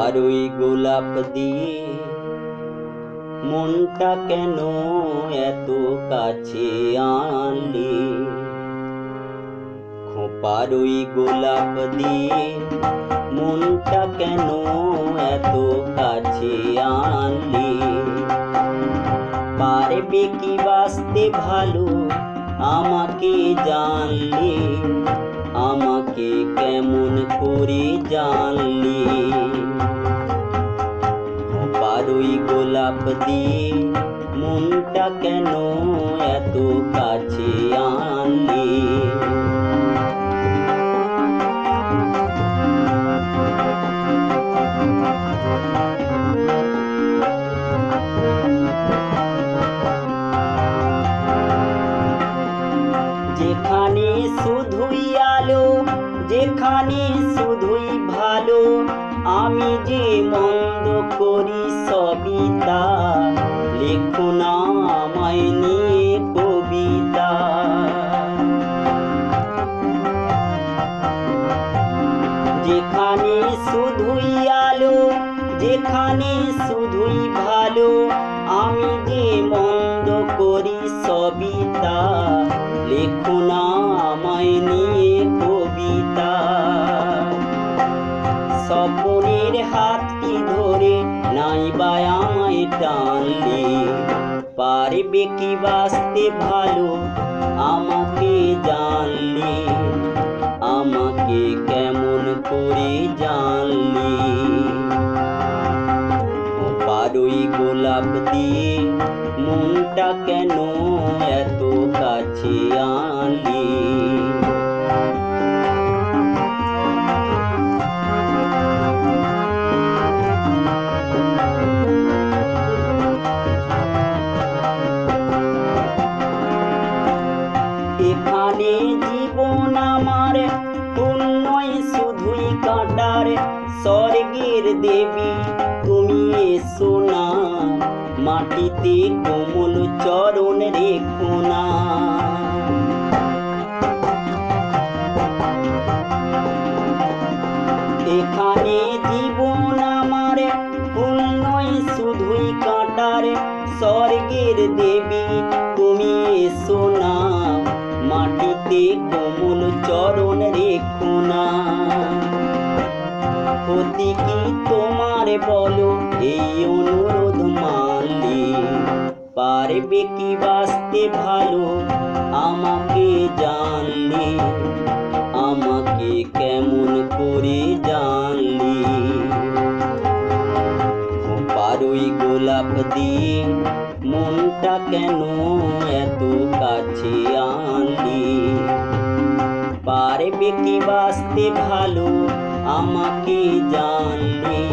খোঁপারই গোলাপ দিয়ে মনটা কেন এত কাছে আনলি? খোঁপারই গোলাপ দিয়ে মনটা কেন এত কাছে আনলি? পারবে কি বাঁচতে ভালো আমাকে জানলি? আমাকে কেমন করে জানলি? খোঁপারই গোলাপ দিয়ে মনটা কেন এত কাছে আনলি? যেখানে শুধুই আলো, যেখানে শুধুই ভালো, আমি যে মন্দ করি সবই তা। লেখো না আমায় নিয়ে কবিতা। যেখানে শুধুই আলো, যেখানে শুধুই ভালো, আমি যে মন্দ করি সবই তা। লেখো না আমায় নিয়ে কবিতা। স্বপ্নের হাতটি ধরে নাইবা আমায় টানলি? পারবে কি বাঁচতে ভালো আমাকে জানলি? আমাকে কেমন করে জানলি? খোঁপারই গোলাপ দিয়ে মনটা কেন এত কাছে আনলি? এখানে জীবন আমার পুণ্যই শুধুই কাটার। স্বর্গের দেবী তুমি এসো না, মাটিতে কোমল চরণ রেখো না। এখানে জীবন আমার পুণ্যই শুধুই কাটার। স্বর্গের দেবী তুমি এসো না, মাটিতে কোমল চরণ রেখো না। ক্ষতি কি তোমার বলো এই অনুরোধ মানলি? পারবে কি বাঁচতে ভালো আমাকে জানলি? আমাকে কেমন করে জানলি? খোঁপারই গোলাপ দিয়ে মনটা কেন এত কাছে আনলি? পারবে কি বাঁচতে ভালো আমাকে জানলি?